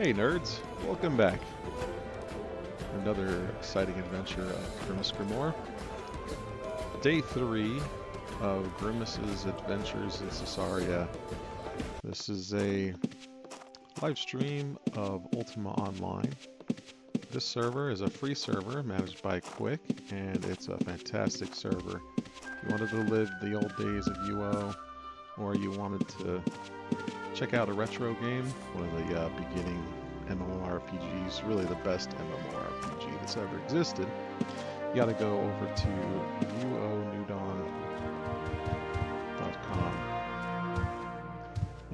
Hey nerds, welcome back. Another exciting adventure of Grimace Grimoire. Day 3 of Grimace's adventures in Caesarea. This is a live stream of Ultima Online. This server is a free server managed by Quick, and it's a fantastic server. If you wanted to live the old days of UO, or you wanted to check out a retro game, one of the beginning MMORPGs, really the best MMORPG that's ever existed, you gotta go over to uonewdawn.com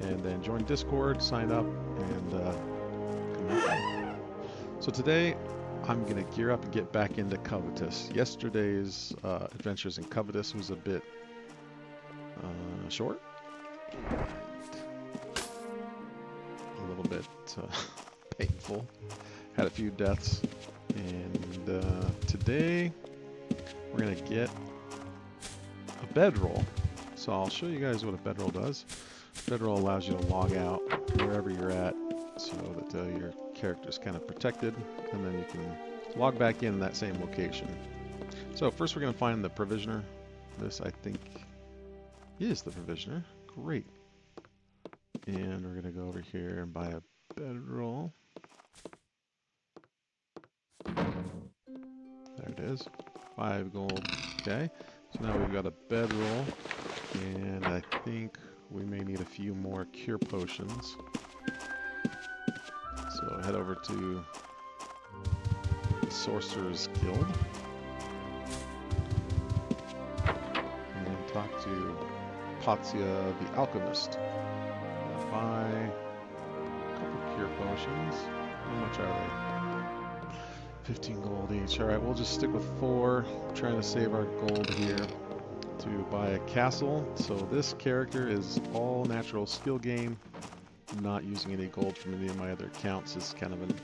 and then join Discord, sign up, and come out. So today I'm gonna gear up and get back into Covetous. Yesterday's adventures in Covetous was a bit short. A little bit painful. Had a few deaths, and today we're gonna get a bedroll. So I'll show you guys what a bedroll does. Bedroll allows you to log out wherever you're at, so that your character's kind of protected, and then you can log back in that same location. So first we're gonna find the provisioner. This, I think, is the provisioner. Great. And we're gonna go over here and buy a bedroll. There it is. 5 gold. Okay. So now we've got a bedroll, and I think we may need a few more cure potions. So head over to the Sorcerer's Guild and talk to Patia the Alchemist. Buy a couple cure potions. How much are they? 15 gold each. Alright, we'll just stick with 4. I'm trying to save our gold here to buy a castle. So this character is all natural skill gain. Not using any gold from any of my other accounts. It's kind of an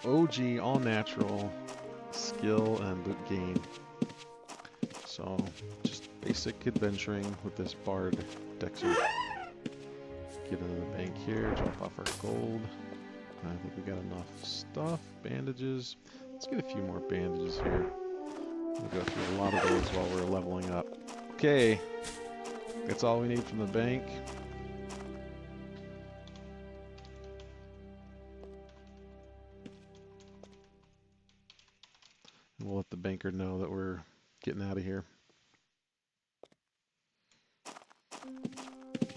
OG all natural skill and loot gain. So just basic adventuring with this bard Dexter. Get into the bank here, drop off our gold. I think we got enough stuff. Bandages. Let's get a few more bandages here. We'll go through a lot of those while we're leveling up. Okay, that's all we need from the bank. And we'll let the banker know that we're getting out of here.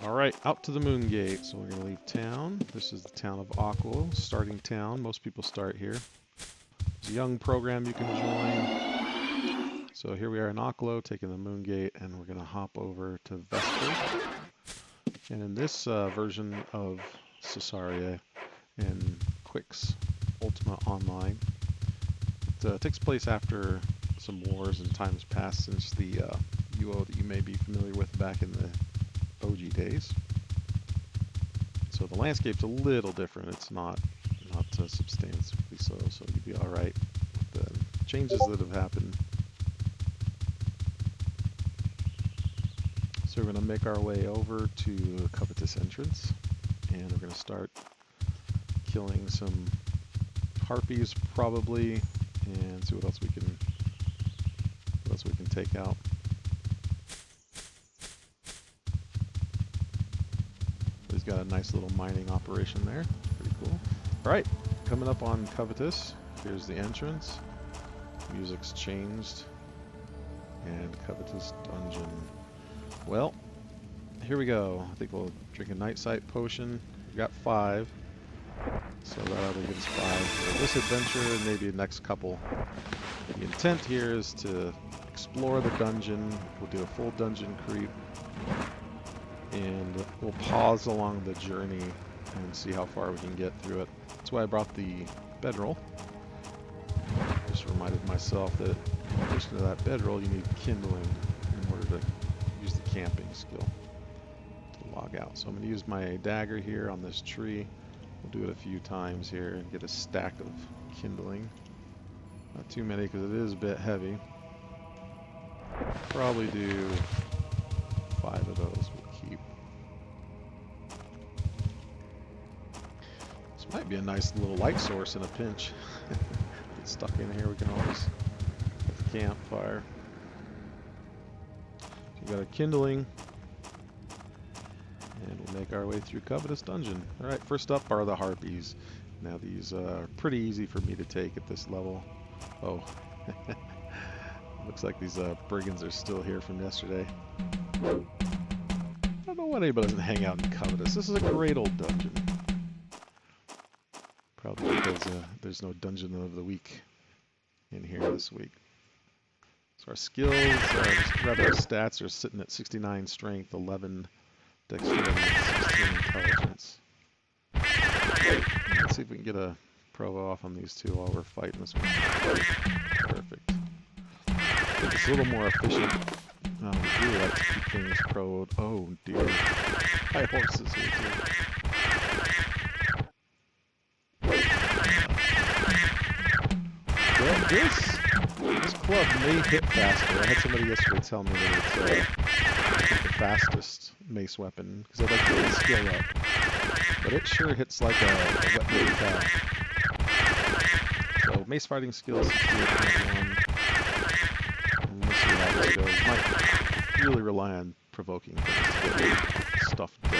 Alright, out to the Moon Gate. So we're going to leave town. This is the town of Aqua, starting town. Most people start here. There's a young program you can join. So here we are in Aqua, taking the Moon Gate, and we're going to hop over to Vesper. And in this version of Caesarea and Quick's Ultima Online, it takes place after some wars and times past since the UO that you may be familiar with back in the OG days. So the landscape's a little different. It's not substantially so you'd be alright with the changes that have happened. So we're going to make our way over to Covetous entrance, and we're going to start killing some harpies probably, and see what else we can take out. He's got a nice little mining operation there. Pretty cool. Alright, coming up on Covetous. Here's the entrance. Music's changed. And Covetous Dungeon. Well, here we go. I think we'll drink a night sight potion. We've got 5. So that ought to give us 5 for this adventure and maybe the next couple. The intent here is to explore the dungeon. We'll do a full dungeon creep. And we'll pause along the journey and see how far we can get through it. That's why I brought the bedroll. Just reminded myself that in addition to that bedroll, you need kindling in order to use the camping skill to log out. So I'm going to use my dagger here on this tree. We'll do it a few times here and get a stack of kindling. Not too many because it is a bit heavy. Probably do 5 of those. We'll keep. Might be a nice little light source in a pinch. Get stuck in here, we can always get the campfire. So we got a kindling. And we'll make our way through Covetous Dungeon. Alright, first up are the harpies. Now these are pretty easy for me to take at this level. Oh, looks like these brigands are still here from yesterday. I don't know why anybody doesn't hang out in Covetous. This is a great old dungeon. Probably because there's no dungeon of the week in here this week. So our skills, rather our stats are sitting at 69 strength, 11 dexterity, and 16 intelligence. Let's see if we can get a provo off on these two while we're fighting this one. Perfect. I think it's a little more efficient. We really like to keep things pro'd. Oh dear. My horse is here too. Well, this club may hit faster. I had somebody yesterday tell me that it's the fastest mace weapon, because I'd like to get the skill up. But it sure hits like a wet blade cow. So mace fighting skill 68.1. We'll see how this goes. Might really rely on provoking things to get stuff dead.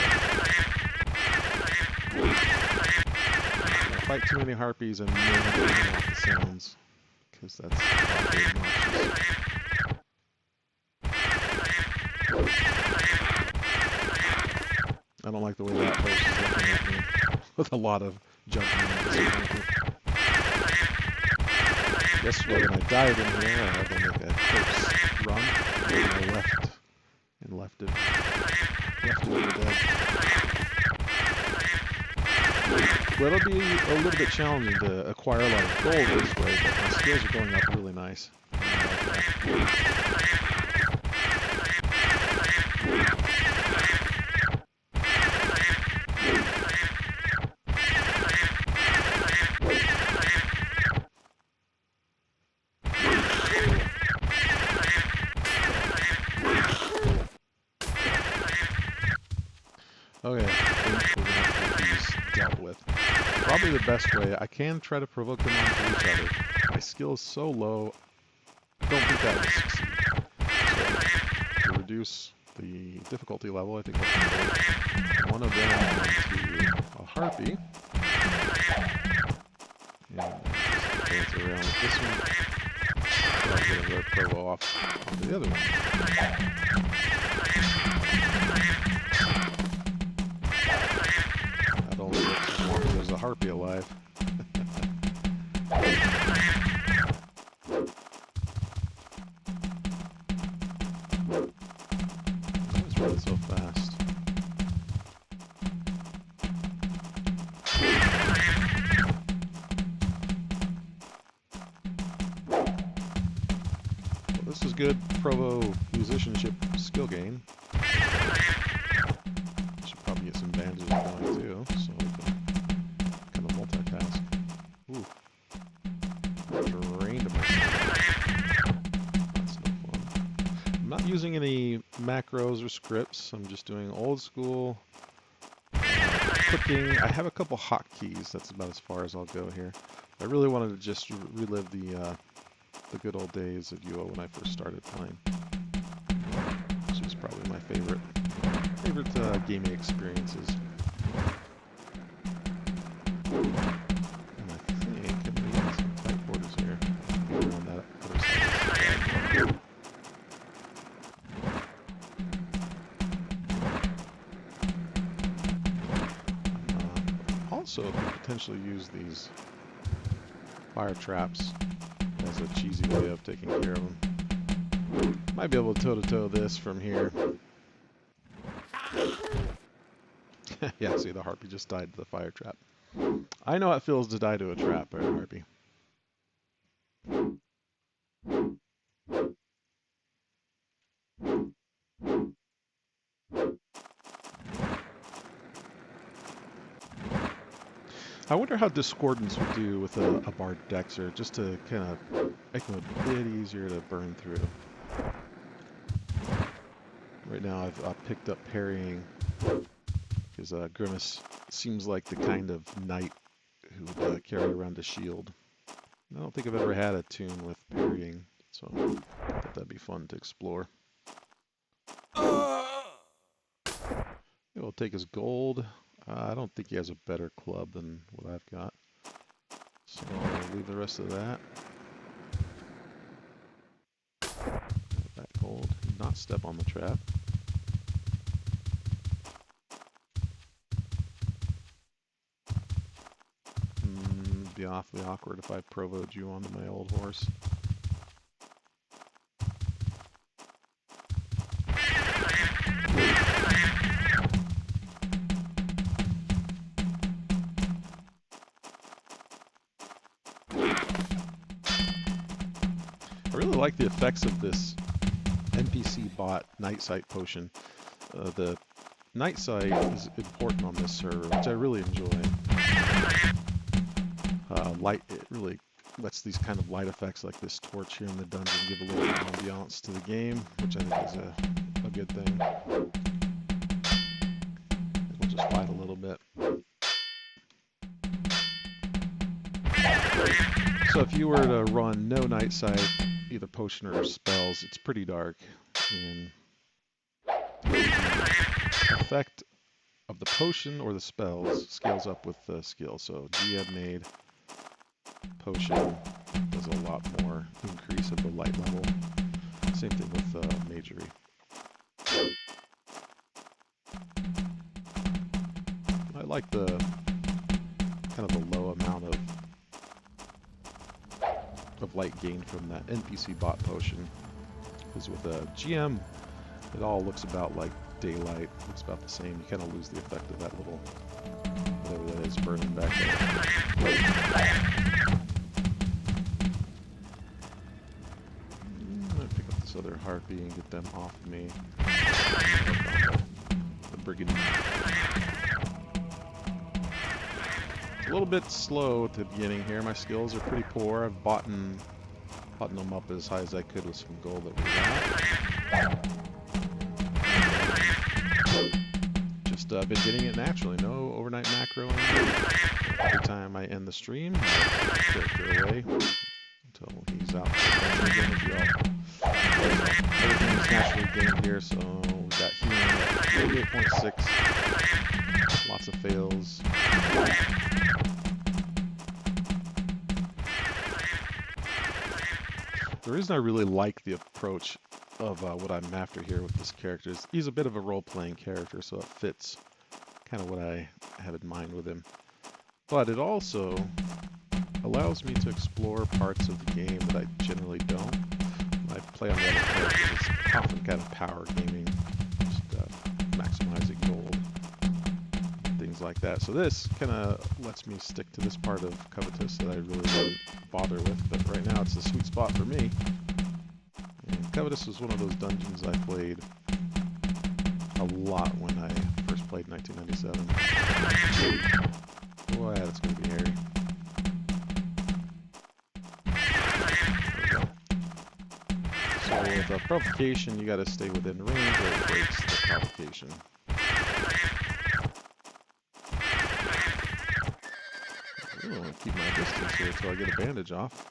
If I fight too many harpies, I may have to turn off the sounds, because that's awfully obnoxious. I don't like the way that horse is looking at me with a lot of judgment and disappointment. Yesterday when I died in here, I had to make a close run, and I left him for dead. Well, it'll be a little bit challenging to acquire a lot of gold this way, but my skills are going up really nice. Okay, I think we're going to have to get these dealt with. Probably the best way, I can try to provoke them onto each other. My skill is so low, I don't think that will succeed. So, to reduce the difficulty level, I think I'll provoke one of them onto a harpy. And just dance around with this one. So I'm going to provo off onto the other one. There's a harpy alive. That was running so fast. Well, this is good provo musicianship skill gain. Should probably get some bandages going too, so we can multitask. Ooh. Drained myself. That's no fun. I'm not using any macros or scripts. I'm just doing old school cooking. I have a couple hotkeys. That's about as far as I'll go here. I really wanted to just relive the good old days of UO when I first started playing. Which is probably my favorite gaming experiences. And I think I'm going to get some tight quarters here. Around that other side of the also could potentially use these fire traps as a cheesy way of taking care of them. Might be able to toe-to-toe this from here. Yeah, see, the harpy just died to the fire trap. I know how it feels to die to a trap, right, harpy? I wonder how Discordance would do with a Bard Dexter, just to kind of make them a bit easier to burn through. Right now I've picked up parrying, because Grimace seems like the kind of knight who would carry around a shield. I don't think I've ever had a tune with parrying, so I thought that'd be fun to explore. We'll take his gold. I don't think he has a better club than what I've got, so I'll leave the rest of that. That gold. Not step on the trap. It'd be awfully awkward if I provoed you onto my old horse. I really like the effects of this NPC bot night sight potion. The night sight is important on this server, which I really enjoy. It really lets these kind of light effects like this torch here in the dungeon give a little ambiance to the game, which I think is a good thing. We'll just fight a little bit. So if you were to run no night sight, either potion or spells, it's pretty dark, and the effect of the potion or the spells scales up with the skill. So GM made potion does a lot more increase of the light level. Same thing with magery. I like the kind of the low amount of light gained from that NPC bot potion, because with a GM it all looks about like daylight, looks about the same. You kind of lose the effect of that little whatever that is burning back there. I'm gonna pick up this other harpy and get them off of me. The brigand. A little bit slow at the beginning here. My skills are pretty poor. I've bought them up as high as I could with some gold that we got. Just been getting it naturally. No overnight macroing. Every time I end the stream, I put the character away until he's out again as well. Everything is naturally gained here, so we got healing at 48.6. Lots of fails. The reason I really like the approach of what I'm after here with this character is he's a bit of a role-playing character, so it fits kind of what I have in mind with him. But it also allows me to explore parts of the game that I generally don't. When I play on the other characters, it's often kind of power gaming, just maximizing gold, things like that. So this kind of lets me stick to this part of Covetous that I really wouldn't bother with, but right now it's the sweet spot for me. And Covetous was one of those dungeons I played a lot when I first played 1997. Boy, that's going to be hairy. So with a provocation, you got to stay within range or it breaks the provocation. I'm going to keep my distance here until I get a bandage off.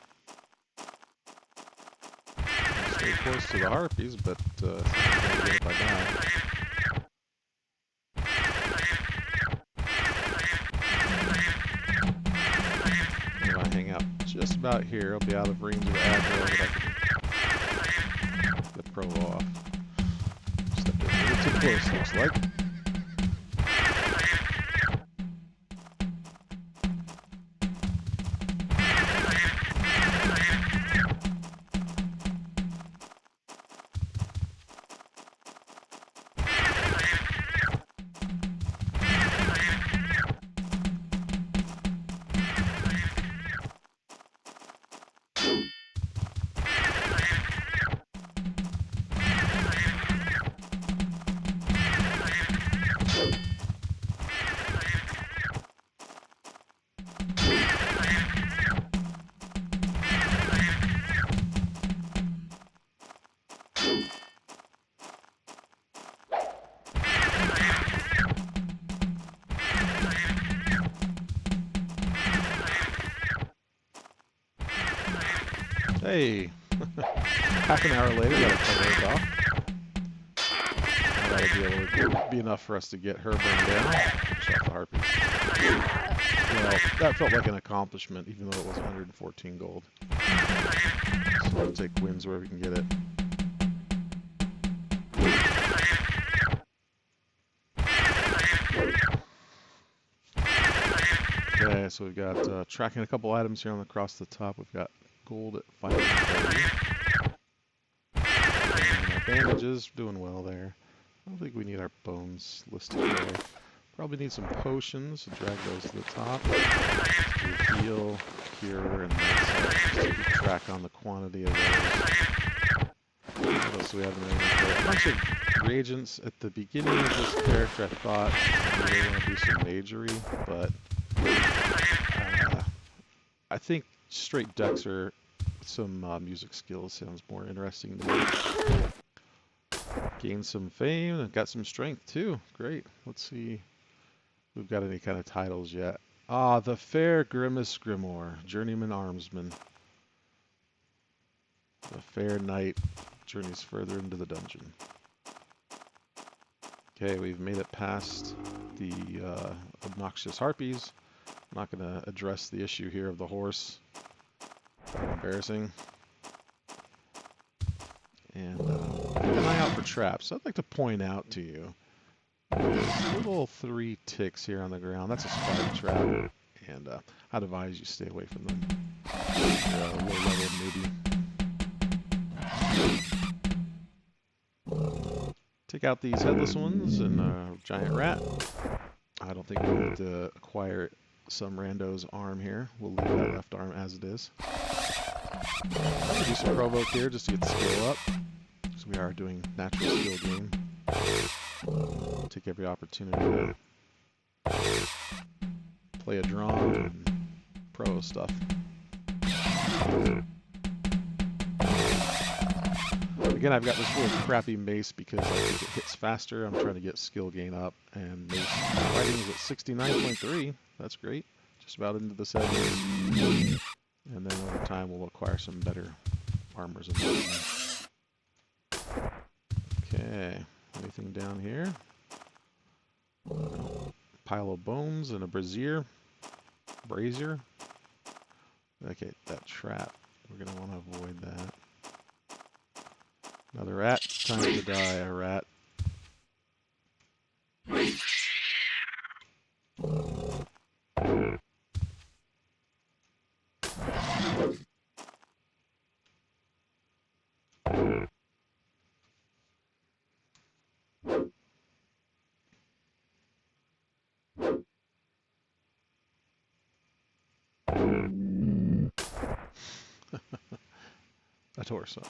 Stay close to the harpies, but it's not going to get if I die. If I hang out just about here, I'll be out of range of the aggro that I can get the pro off. Stepped in a little too close, looks like. Hey! Half an hour later, got a cover off. That'll be able to be enough for us to get her burned down. Finish off the harpies. Well, that felt like an accomplishment, even though it was 114 gold. So we'll take wins where we can get it. Okay, so we've got tracking a couple items here across the top. We've got gold at 530. And our bandages, doing well there. I don't think we need our bones listed there. Probably need some potions to drag those to the top. To heal, cure, and then just to keep track on the quantity of those. What else do we have in there? A bunch of reagents at the beginning of this character. I thought I really want to do some magery, but I think straight dex or some music skills sounds more interesting to me. Gained some fame and got some strength too. Great. Let's see if we've got any kind of titles yet. Ah, the fair Grimace Grimoire, journeyman armsman. The fair knight journeys further into the dungeon. Okay, we've made it past the obnoxious harpies. I'm not going to address the issue here of the horse. Embarrassing. And keep an eye out for traps. I'd like to point out to you there's little 3 ticks here on the ground. That's a spider trap, and I'd advise you stay away from them. Low level maybe. Take out these headless ones and a giant rat. I don't think we need to acquire some rando's arm here. We'll leave that left arm as it is. I'll do some provoke here just to get the skill up. Because we are doing natural skill game. Take every opportunity to play a drum and pro stuff. Again, I've got this really crappy mace because I think it hits faster. I'm trying to get skill gain up, and mace fighting is at 69.3. That's great. Just about into the 70s. And then over time we'll acquire some better armors and whatnot. Okay, anything down here? Pile of bones and a brazier. Okay, that trap. We're going to want to avoid that. Another rat. Time to die, a rat. A torso.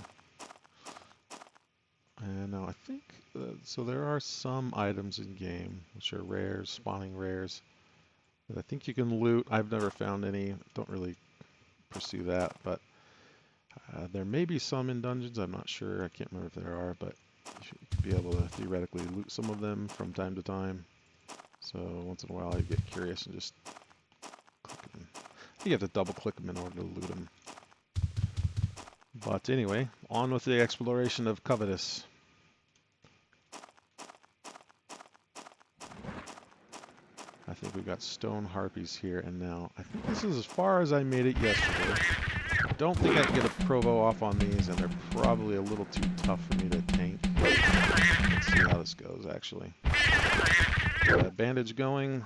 And now I think, so there are some items in game, which are rares, spawning rares, that I think you can loot. I've never found any, don't really pursue that, but there may be some in dungeons, I'm not sure, I can't remember if there are, but you could be able to theoretically loot some of them from time to time. So once in a while I get curious and just click them. I think you have to double click them in order to loot them. But anyway, on with the exploration of Covetous. I think we've got stone harpies here and now. I think this is as far as I made it yesterday. I don't think I can get a provo off on these, and they're probably a little too tough for me to tank. Let's see how this goes, actually. Bandage going.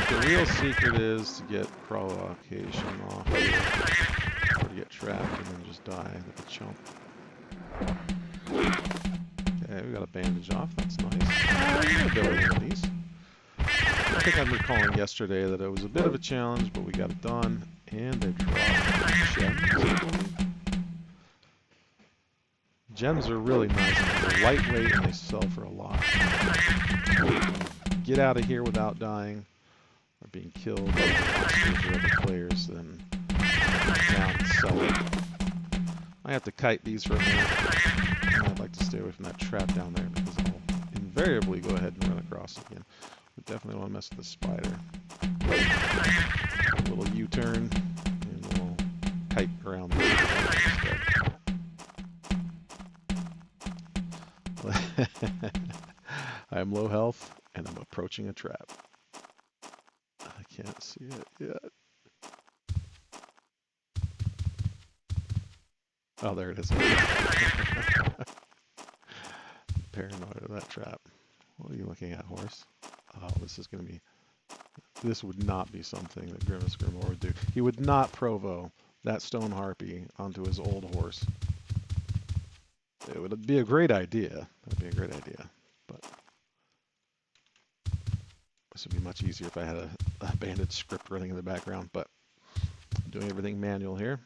The real secret is to get provocation off here, or to get trapped and then just die like a chump. Okay, we got a bandage off, that's nice. We got ability on these. I think I'm recalling yesterday that it was a bit of a challenge, but we got it done. And they dropped gems. Gems are really nice because they're lightweight and they sell for a lot. Get out of here without dying or being killed by monsters or other players, then down and sell it. I have to kite these for a minute. And I'd like to stay away from that trap down there because I'll invariably go ahead and run across it again. Definitely want to mess with the spider. A little U-turn and a little kite around the instead. I am low health and I'm approaching a trap. I can't see it yet. Oh, there it is. Paranoid of that trap. What are you looking at, horse? Oh, this is going to be... This would not be something that Grimace Grimoire would do. He would not provo that stone harpy onto his old horse. It would be a great idea. That'd be a great idea. But this would be much easier if I had a banded script running in the background. But I'm doing everything manual here.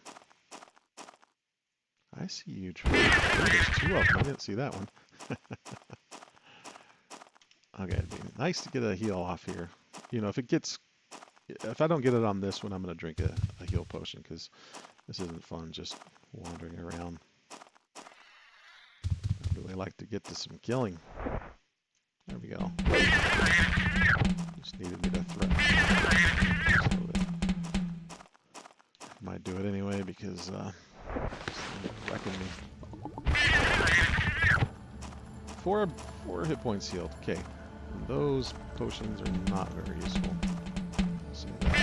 I see you. Oh, there's two of them. I didn't see that one. Okay, it'd be nice to get a heal off here. You know, if I don't get it on this one, I'm going to drink a heal potion because this isn't fun just wandering around. I'd really like to get to some killing. There we go. Just needed me to threaten. Might do it anyway because it's wrecking me. 4 hit points healed. Okay. Those potions are not very useful. See that.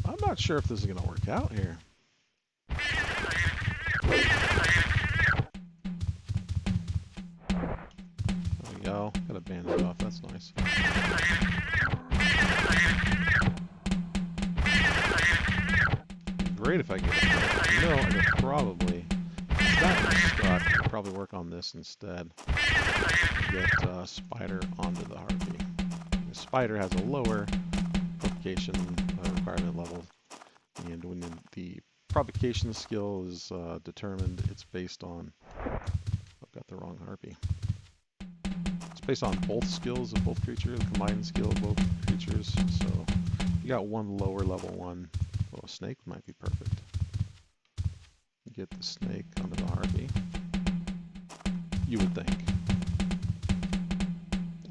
I'm not sure if this is going to work out here. There we go. Got a bandage off. That's nice. Great if I get it. You know, I could probably... If that was stuck, I could probably work on this instead. Get Spider onto the harpy. The Spider has a lower provocation requirement level, and when the provocation skill is determined, it's based on... I've got the wrong harpy. It's based on both skills of both creatures, the combined skill of both creatures, so you got one lower level one. Well, a snake might be perfect. Get the snake onto the harpy. You would think.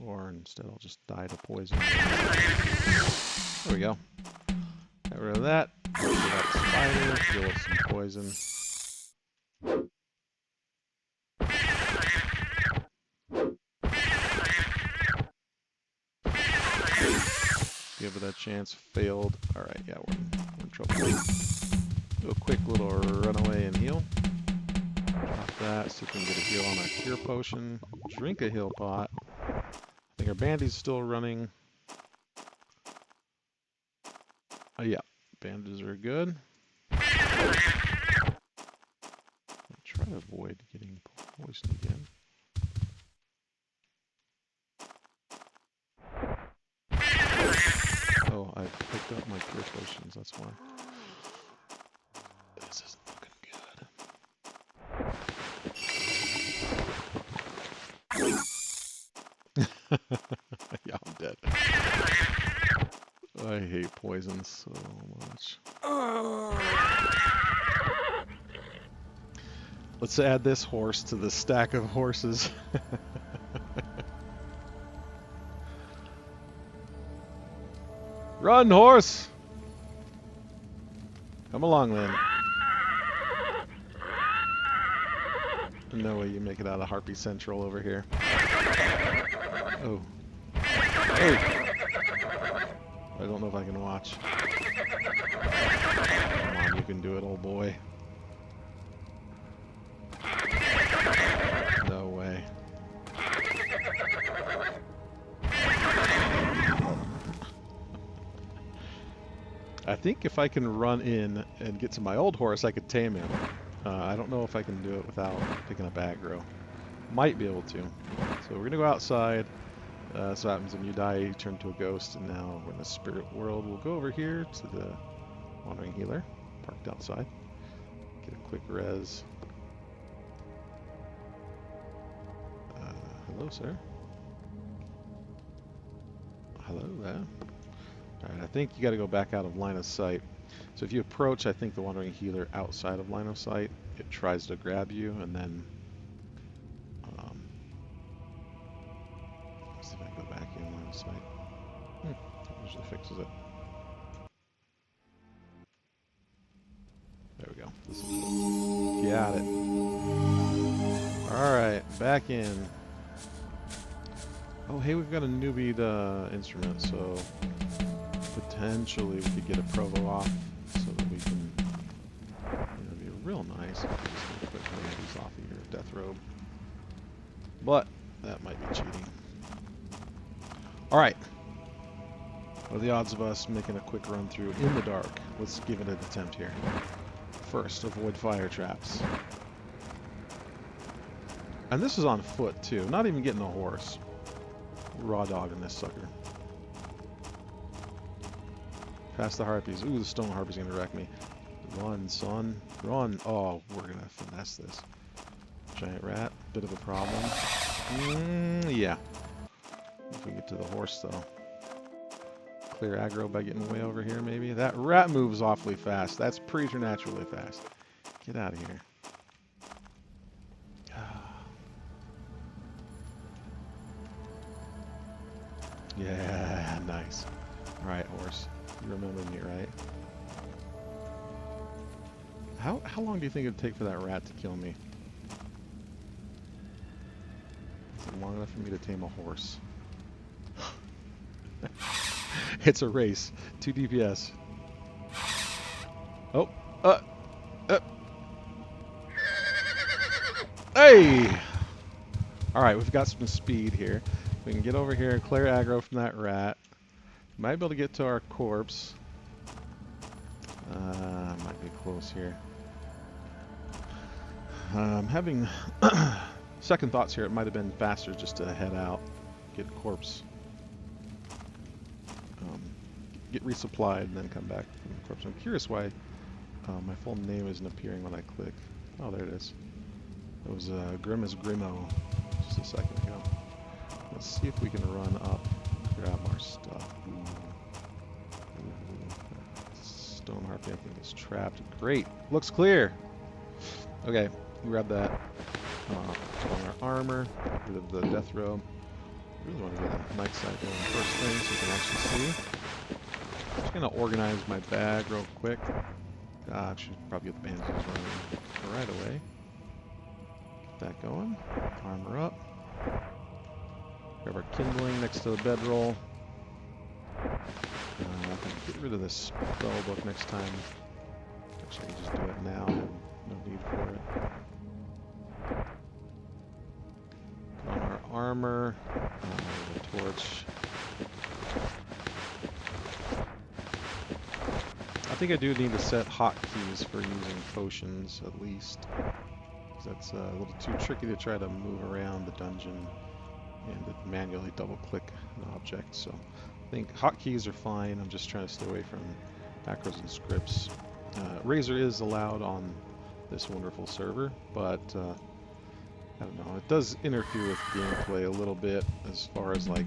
Or instead I'll just die to poison. There we go. Get rid of that. Get that spider. Deal with some poison. Give it a chance. Failed. Alright, yeah, we're in trouble. Do a quick little runaway and heal. Drop that. See if we can get a heal on our cure potion. Drink a heal pot. I think our bandy's still running. Oh, yeah. Bandages are good. Try to avoid getting poisoned again. Oh, I picked up my cure potions, that's why. This isn't looking good. Yeah, I'm dead. I hate poison so much. Let's add this horse to the stack of horses. Run, horse! Come along, then. No way you make it out of Harpy Central over here. Oh. Oh! I don't know if I can watch. Come on, can do it, old boy. No way. I think if I can run in and get to my old horse, I could tame him. I don't know if I can do it without picking up aggro. Might be able to. So we're going to go outside. So what happens when you die, you turn into a ghost, and now we're in the spirit world. We'll go over here to the Wandering Healer, parked outside. Get a quick res. Hello, sir. Hello there. Alright, I think you got to go back out of line of sight. So if you approach, I think the Wandering Healer outside of line of sight, it tries to grab you, and then let's see if I can go back in line of sight. That usually fixes it. There we go. This is it. Got it. Alright, back in. Oh, hey, we've got a newbie instrument, so potentially we could get a provo off so that we can, be real nice. Just put one of these off of your death robe. But that might be cheating. Alright. What are the odds of us making a quick run through in the dark? Let's give it an attempt here. First, avoid fire traps. And this is on foot too, not even getting a horse. Raw dog in this sucker. Past the harpies. Ooh, the stone harpy's gonna wreck me. Run, son. Run. Oh, we're gonna finesse this. Giant rat. Bit of a problem. Yeah. If we get to the horse, though. Clear aggro by getting way over here, maybe. That rat moves awfully fast. That's preternaturally fast. Get out of here. Yeah, nice. Alright, horse. You remember me, right? How long do you think it would take for that rat to kill me? Is it long enough for me to tame a horse? It's a race. 2 DPS. Oh. Hey! Alright, we've got some speed here. We can get over here and clear aggro from that rat. Might be able to get to our corpse. Might be close here. Having second thoughts here, it might have been faster just to head out, get a corpse, get resupplied, and then come back from the corpse. I'm curious why my full name isn't appearing when I click. Oh, there it is. It was Grimace Grimoire just a second ago. Let's see if we can run up, grab our stuff. Stone harpy, I think, is trapped. Great. Looks clear. Okay, grab that. Put on our armor. Get rid of the death robe. Really want to get a night sight going first thing so you can actually see. I'm just going to organize my bag real quick. I should probably get the bandages running right away. Get that going. Armor up. Grab our kindling next to the bedroll. I can get rid of this spell book next time. Actually, I can just do it now. I have no need for it. Put on our armor. The torch. I think I do need to set hotkeys for using potions, at least. That's a little too tricky to try to move around the dungeon and to manually double-click an object. So I think hotkeys are fine. I'm just trying to stay away from macros and scripts. Razor is allowed on this wonderful server, but I don't know. It does interfere with gameplay a little bit as far as like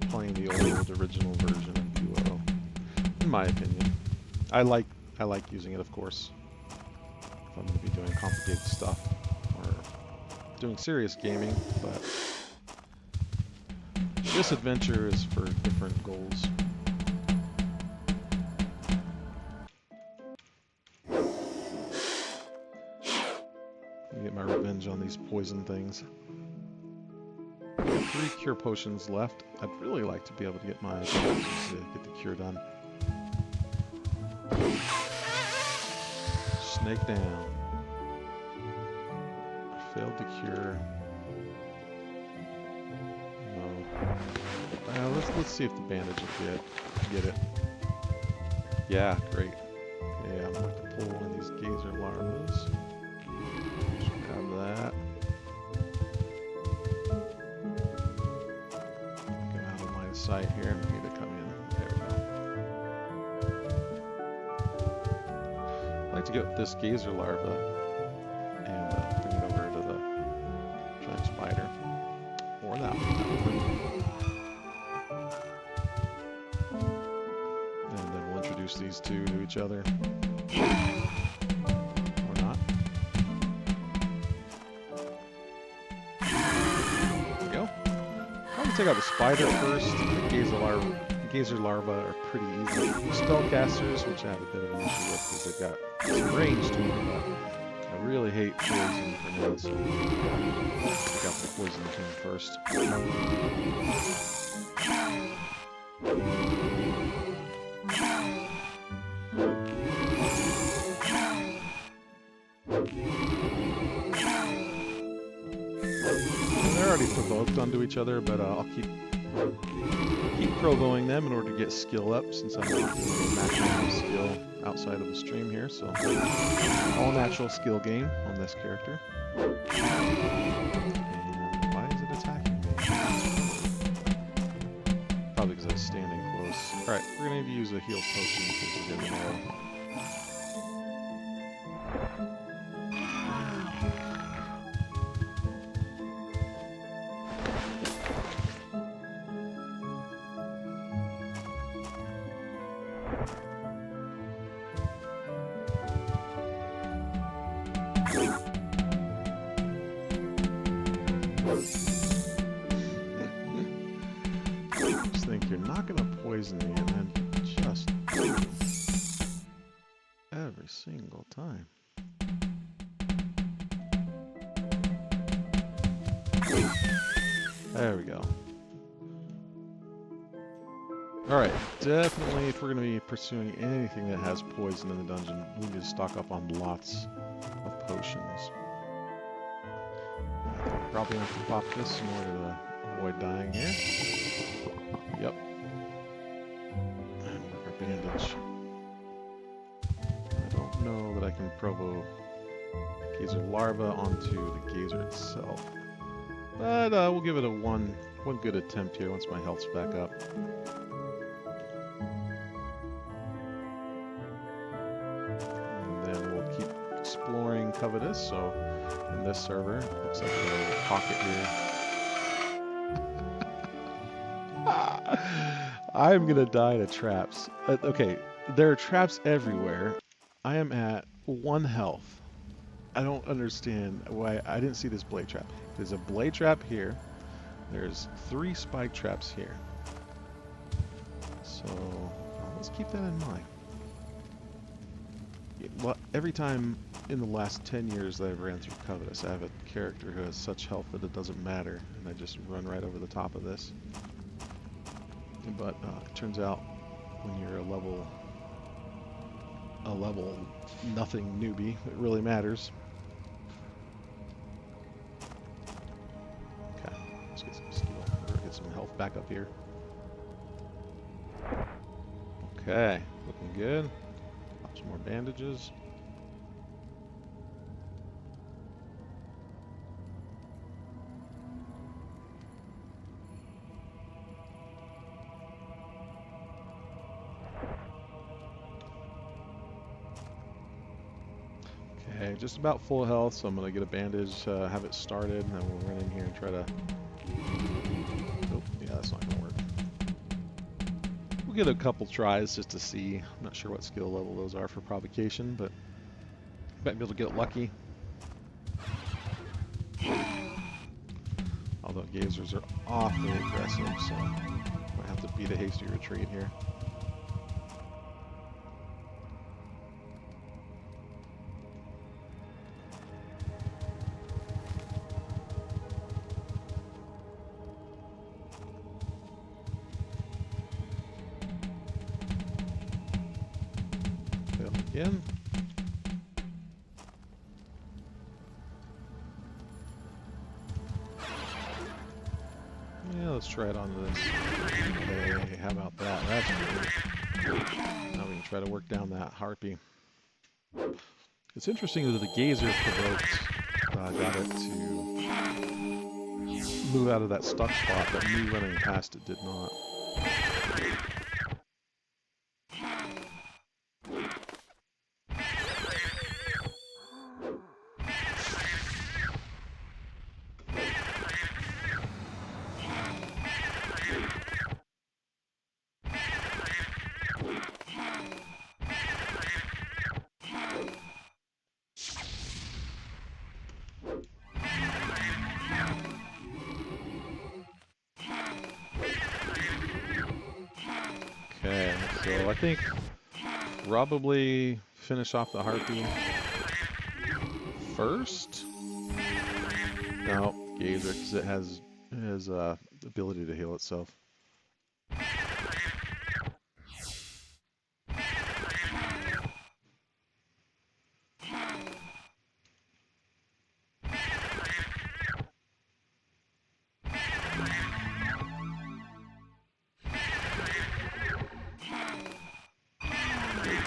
playing the old original version of Duo, in my opinion. I like using it, of course, if I'm going to be doing complicated stuff or doing serious gaming, but this adventure is for different goals. Get my revenge on these poison things. 3 cure potions left. I'd really like to be able to get my bandages to get the cure done. snake down. Failed to cure. No. Let's see if the bandage will get it. Yeah, great. Yeah, I'm going to pull one of these gazer larvas. Just grab that. Get out of my sight here. Need to come in. There we go. I'd like to get this gazer larva and bring it over to the giant spider. Or that one. And then we'll introduce these two to each other. Or not. There we go. I'm going to take out the spider first. The gazer larva are pretty easy. Spellcasters, which I have a bit of an issue with because they've got some range to them, but I really hate poison for now, so take out the poison king first. They're already provoked onto each other, but I'll keep provoing them in order to get skill up, since I'm not doing maximum skill outside of the stream here, so all natural skill gain on this character. And why is it attacking me? Probably because I was standing close. Alright, we're going to use a heal potion because we're getting low. Just think you're not going to poison me and then just every single time. There we go. Alright, definitely if we're going to be pursuing anything that has poison in the dungeon, we need to stock up on lots of potions. Probably have to pop this in order to avoid dying here. Yep. And work our bandage. I don't know that I can provo gazer larva onto the gazer itself. But we'll give it a one good attempt here once my health's back up. And then we'll keep exploring Covetous. So in this server, looks like a little pocket here. I'm gonna die to traps. Okay, there are traps everywhere. I am at 1 health. I don't understand why I didn't see this blade trap. There's a blade trap here. There's 3 spike traps here. So let's keep that in mind. Every time in the last 10 years that I've ran through Covetous, I have a character who has such health that it doesn't matter, and I just run right over the top of this. But it turns out when you're a level nothing newbie, it really matters. Okay, let's get some skill. Get some health back up here. Okay, looking good. Pop some more bandages. Okay, just about full health, so I'm going to get a bandage, have it started, and then we'll run in here and try to... Nope, yeah, that's not going to work. We'll get a couple tries just to see. I'm not sure what skill level those are for provocation, but might be able to get lucky. Although gazers are awfully aggressive, so might have to beat a hasty retreat here. Again. let's try it on this. Hey, how about that? That's great. Now we can try to work down that harpy. It's interesting that the gazer provoked, got it to move out of that stuck spot, but me running past it did not. Okay, so I think probably finish off the harpy first. No, gazer, because it has ability to heal itself.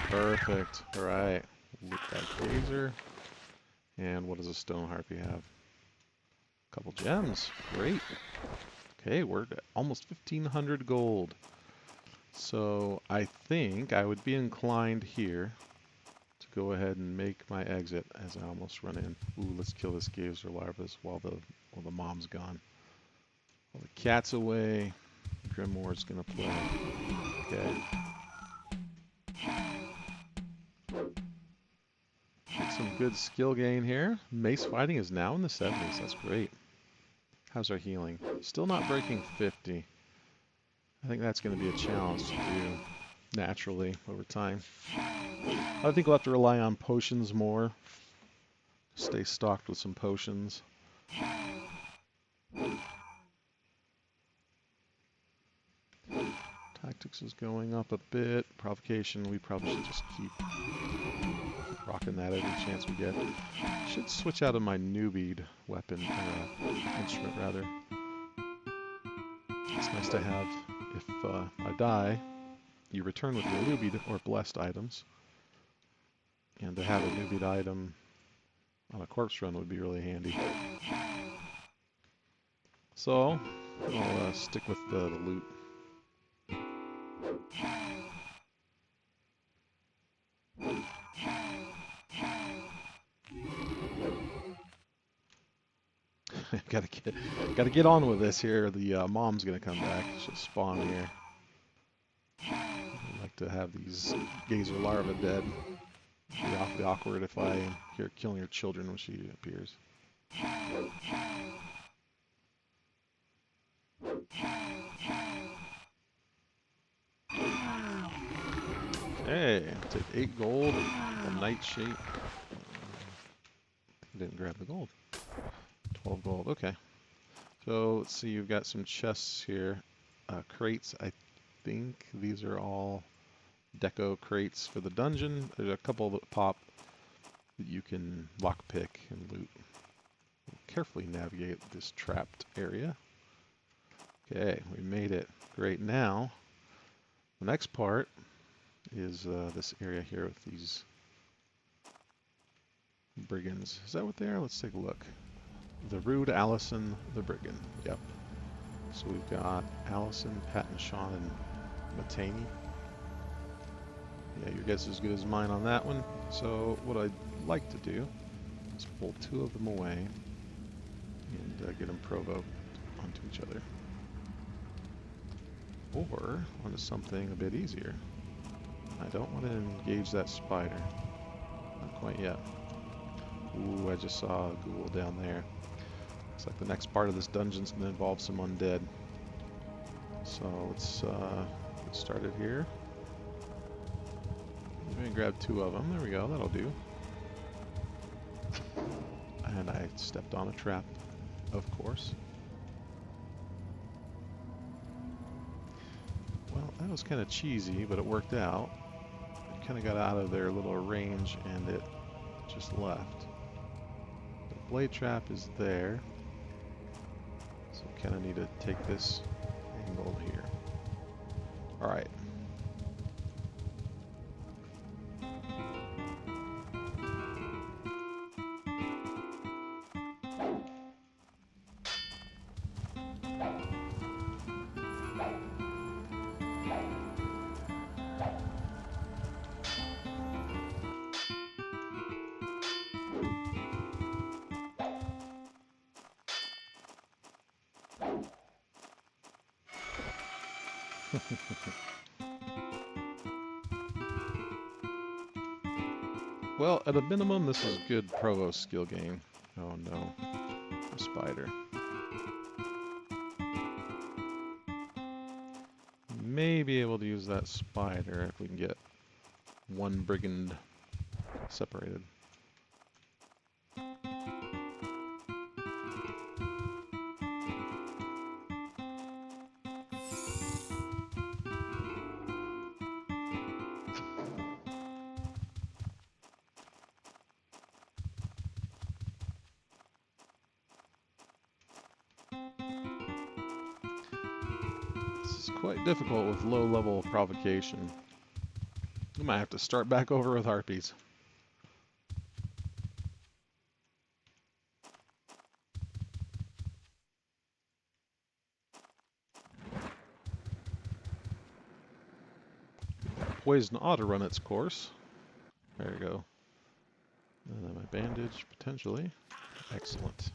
Perfect. All right. Loot that gazer. And what does a stone harpy have? A couple gems. Great. Okay, we're at almost 1,500 gold. So I think I would be inclined here to go ahead and make my exit as I almost run in. Ooh, let's kill this gazer larvas while the mom's gone. While the cat's away, Grimoire's gonna play. Okay. Get some good skill gain here. Mace fighting is now in the 70s. That's great. How's our healing? Still not breaking 50. I think that's going to be a challenge to do naturally over time. I think we'll have to rely on potions more. Stay stocked with some potions. Tactics is going up a bit. Provocation, we probably should just keep rocking that every chance we get. Should switch out of my newbie weapon, instrument rather. It's nice to have, if I die, you return with your newbie or blessed items. And to have a newbie item on a corpse run would be really handy. So, I'll stick with the loot. Gotta get on with this here. The mom's gonna come back. She'll spawn here. I'd like to have these gazer larvae dead. It'd be awfully awkward if I hear killing her children when she appears. Hey, take 8 gold, a nightshade. I didn't grab the gold. 12 gold, okay. So let's see, you've got some chests here. Crates, I think these are all deco crates for the dungeon. There's a couple that pop that you can lockpick and loot. Carefully navigate this trapped area. Okay, we made it. Great. Now, the next part is this area here with these brigands. Is that what they are? Let's take a look. The Rude Allison the Brigand. Yep. So we've got Allison, Patton, Sean, and Matani. Yeah, your guess is as good as mine on that one. So what I'd like to do is pull 2 of them away and get them provoked onto each other. Or onto something a bit easier. I don't want to engage that spider. Not quite yet. Ooh, I just saw a ghoul down there. Looks like the next part of this dungeon's going to involve some undead. So let's get started here. I'm going to grab 2 of them. There we go. That'll do. And I stepped on a trap, of course. Well, that was kind of cheesy, but it worked out. It kind of got out of their little range and it just left. The blade trap is there. So kind of need to take this angle here. All right. Well, at a minimum, this is good Provost skill gain. Oh no, a spider. May be able to use that spider if we can get one brigand separated. This is quite difficult with low level provocation. We might have to start back over with harpies. Poison ought to run its course. There you go. And then my bandage, potentially. Excellent.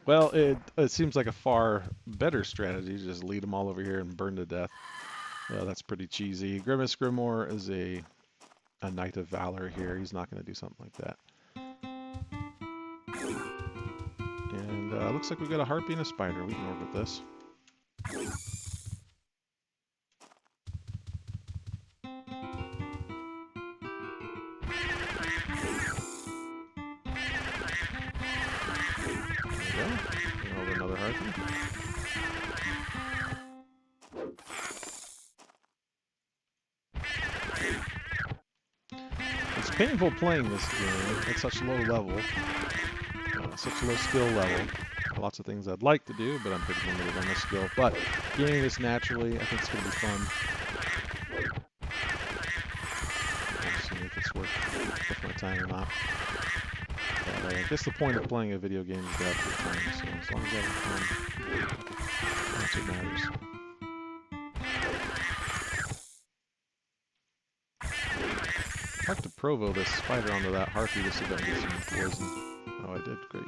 Well, it seems like a far better strategy to just lead them all over here and burn to death. That's pretty cheesy. Grimace Grimoire is a Knight of Valor here. He's not going to do something like that. And looks like we've got a harpy and a spider. We can work with this. Another harpy. It's painful playing this game at such low level, such low skill level. Lots of things I'd like to do, but I'm pretty limited on this skill. But gaining this naturally, I think it's going to be fun. Let's see if it's worth my time or not. I guess the point of playing a video game is to have good time, so as long as I have fun, that's what matters. I'd like to provo this spider onto that harpy to see if I can get some poison. Oh, I did. Great.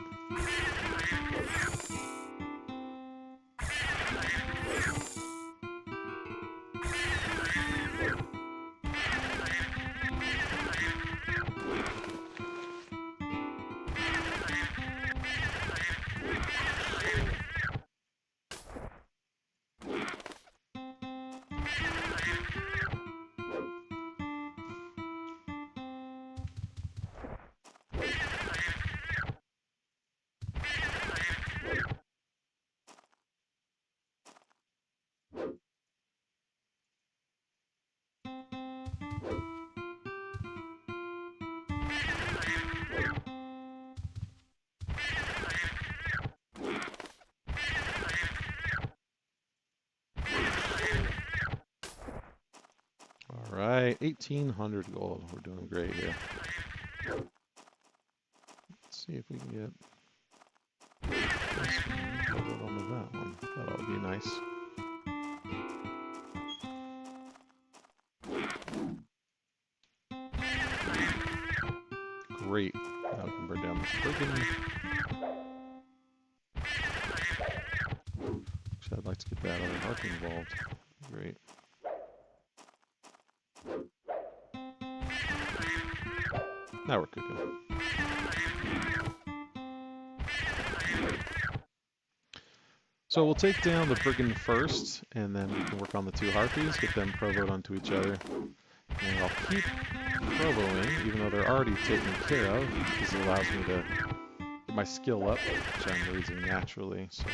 Alright, 1,800 gold. We're doing great here. Let's see if we can get this one loaded onto that one. That would be nice. Great. Now we can burn down this brigand. Actually, I'd like to get that other harpy involved. Great. Now we're cooking. So we'll take down the brigand first, and then we can work on the two harpies, get them provoed onto each other. And I'll keep provoing, even though they're already taken care of, because it allows me to get my skill up, which I'm raising naturally, so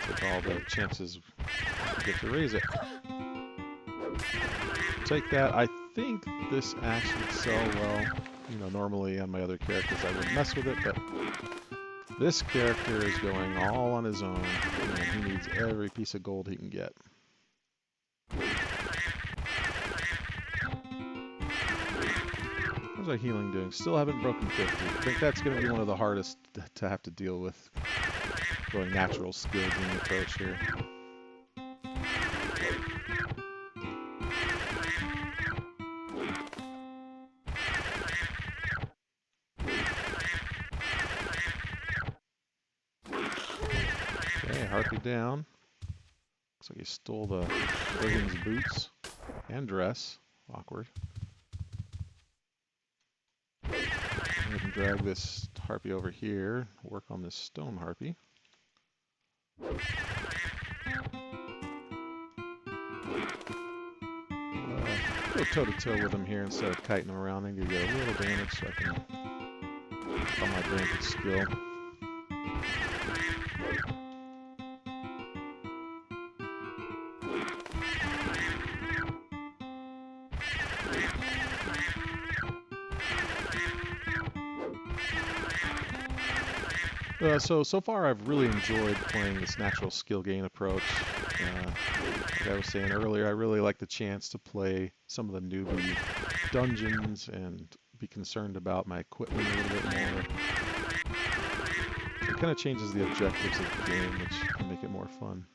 take all the chances I get to raise it. Take that. I think this axe would sell well. You know, normally on my other characters I wouldn't mess with it, but This character is going all on his own, and he needs every piece of gold he can get. How's our healing doing? Still haven't broken 50. I think that's going to be one of the hardest to have to deal with, going natural skill game approach here. Okay, Harpy down. Looks like he stole the brigand's boots and dress. Awkward. Go ahead and drag this Harpy over here. Work on this stone Harpy. Go toe-to-toe with him here instead of kiting him around. I'm going to get a little damage so I can work on my bandit skill. So far I've really enjoyed playing this natural skill gain approach. Like I was saying earlier, I really like the chance to play some of the newbie dungeons and be concerned about my equipment a little bit more. It kind of changes the objectives of the game, which can make it more fun.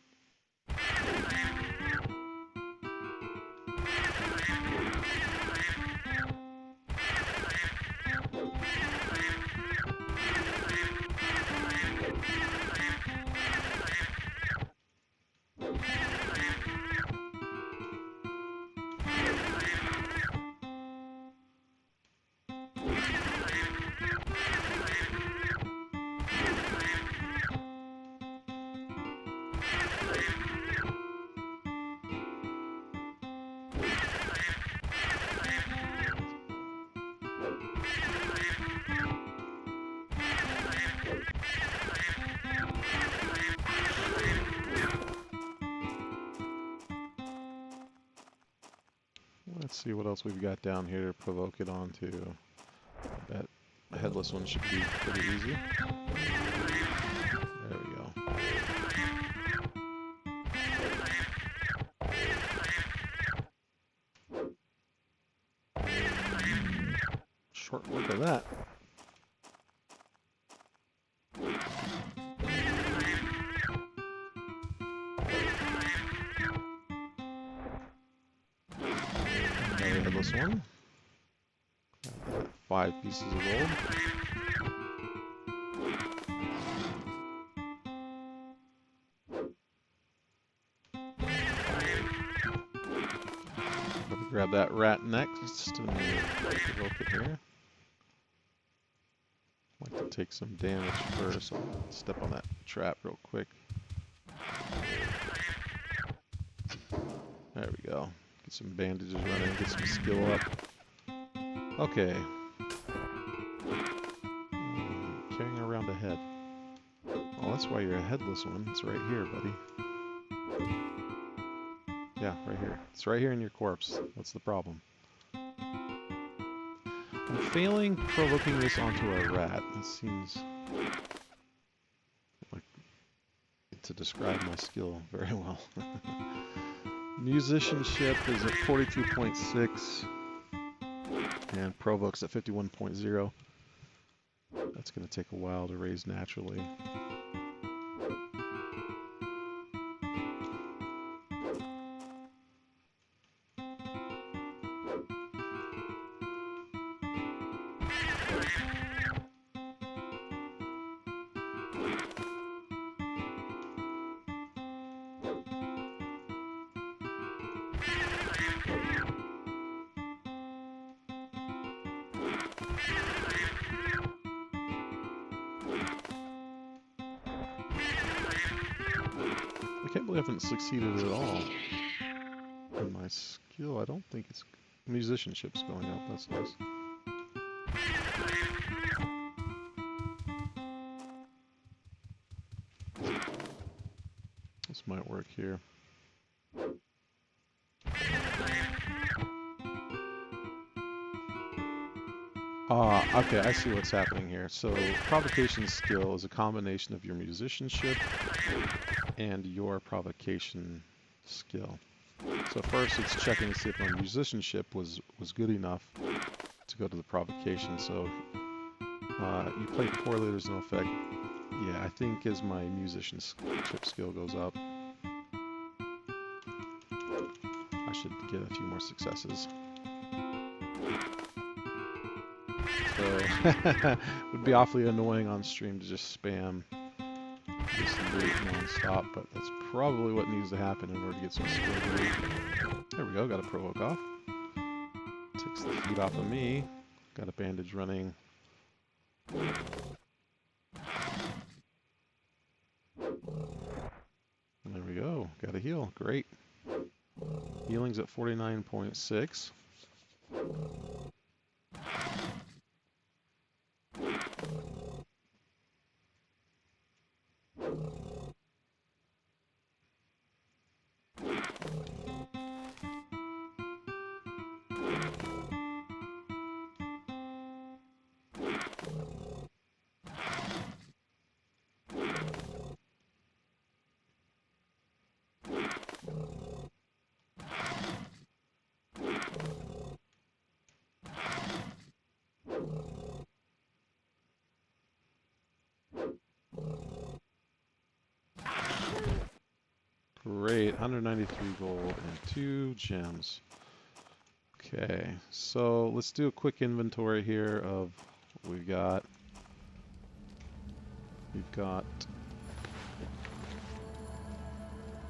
Let's see what else we've got down here to provoke it onto. That headless one should be pretty easy. There we go. Short work of that. Another headless one. 5 pieces of gold. Grab that rat next and provoke it here. I'd like to take some damage first. I'll step on that trap real quick. There we go. Get some bandages running, get some skill up. Okay. Carrying around a head. Oh, that's why you're a headless one. It's right here, buddy. Yeah, right here. It's right here in your corpse. What's the problem? I'm failing provoking this onto a rat. That seems like to describe my skill very well. Musicianship is at 42.6 and provokes at 51.0. That's going to take a while to raise naturally. I can't believe I haven't succeeded at all in my skill. I don't think it's musicianship's going up. That's nice. This might work here. Okay, I see what's happening here. So, provocation skill is a combination of your musicianship and your provocation skill. So first it's checking to see if my musicianship was good enough to go to the provocation. So you play poorly, there's no effect. Yeah, I think as my musicianship skill goes up, I should get a few more successes. So it would be awfully annoying on stream to just spam this loop non-stop, but that's probably what needs to happen in order to get some skill gain. There we go, got a provoke off. Takes the heat off of me. Got a bandage running. And there we go, got a heal, great. Healing's at 49.6. Great, 193 gold and 2 gems. Okay, so let's do a quick inventory here of what we've got. We've got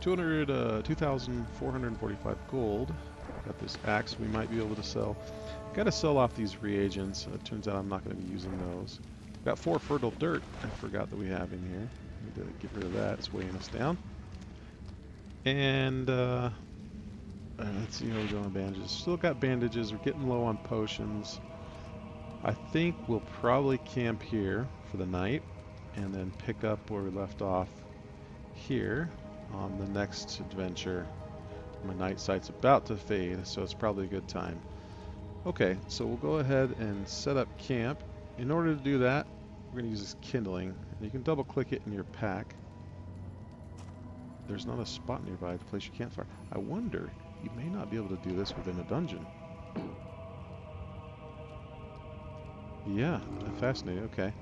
2,445 gold. Got this axe we might be able to sell. Got to sell off these reagents. It turns out I'm not going to be using those. Got 4 fertile dirt. I forgot that we have in here. Need to get rid of that. It's weighing us down. And let's see how we go on bandages. Still got bandages. We're getting low on potions. I think we'll probably camp here for the night and then pick up where we left off here on the next adventure. My night sight's about to fade, so it's probably a good time. Okay, so we'll go ahead and set up camp. In order to do that, we're going to use this kindling. And you can double click it in your pack. There's not a spot nearby to place your campfire. I wonder, you may not be able to do this within a dungeon. Yeah, fascinating. Okay.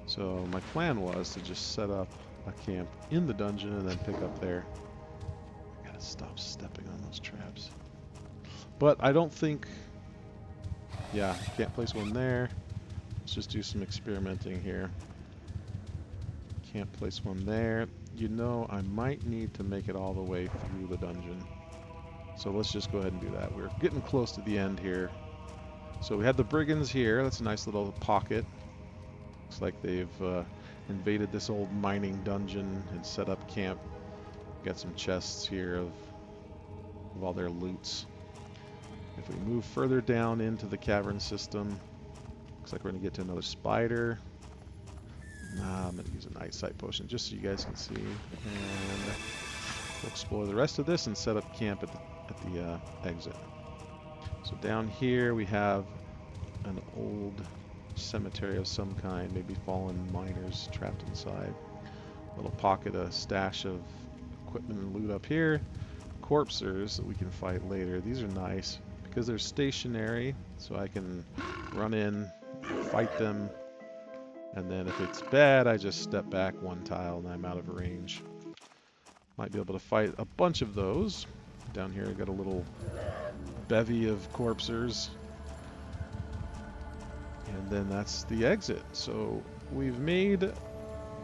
So my plan was to just set up a camp in the dungeon and then pick up there. I gotta stop stepping on those traps. But I don't think... Yeah, can't place one there. Let's just do some experimenting here. Can't place one there. You know, I might need to make it all the way through the dungeon. So let's just go ahead and do that. We're getting close to the end here. So we had the brigands here. That's a nice little pocket. Looks like they've invaded this old mining dungeon and set up camp. Got some chests here of all their loots. If we move further down into the cavern system, looks like we're going to get to another spider. I'm going to use a night sight potion just so you guys can see. And we'll explore the rest of this and set up camp at the exit. So down here we have an old cemetery of some kind, maybe fallen miners trapped inside. Little pocket, a stash of equipment and loot up here. Corpsers that we can fight later. These are nice because they're stationary, so I can run in, fight them, and then if it's bad, I just step back one tile and I'm out of range. Might be able to fight a bunch of those. Down here I got a little bevy of corpsers. And then that's the exit. So we've made a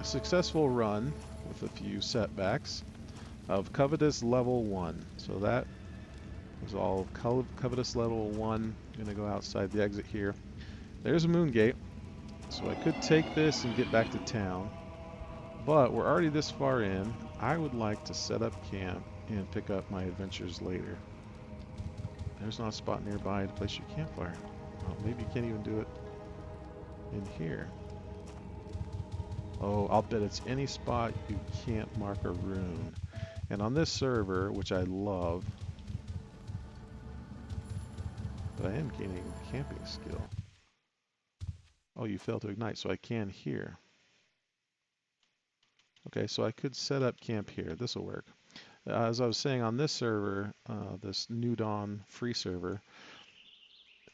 successful run with a few setbacks of Covetous level 1. So that was all Covetous level 1. I'm going to go outside the exit here. There's a moon gate. So I could take this and get back to town. But we're already this far in. I would like to set up camp and pick up my adventures later. There's not a spot nearby to place your campfire. Well, maybe you can't even do it in here. Oh, I'll bet it's any spot you can't mark a rune. And on this server, which I love, but I am gaining camping skill. Oh, you failed to ignite, so I can here. Okay, so I could set up camp here. This will work. As I was saying on this server, this New Dawn free server,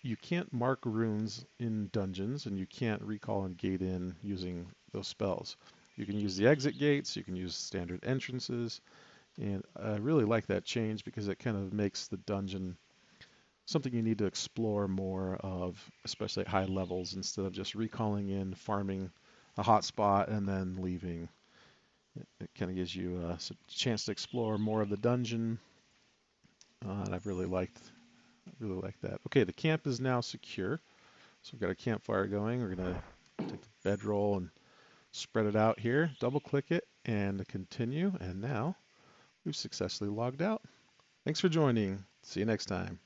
you can't mark runes in dungeons, and you can't recall and gate in using those spells. You can use the exit gates, you can use standard entrances, and I really like that change because it kind of makes the dungeon something you need to explore more of, especially at high levels, instead of just recalling in, farming a hot spot, and then leaving. It kind of gives you a chance to explore more of the dungeon, and I've really liked that. Okay, the camp is now secure, so we've got a campfire going. We're gonna take the bedroll and spread it out here. Double click it and continue, and now we've successfully logged out. Thanks for joining. See you next time.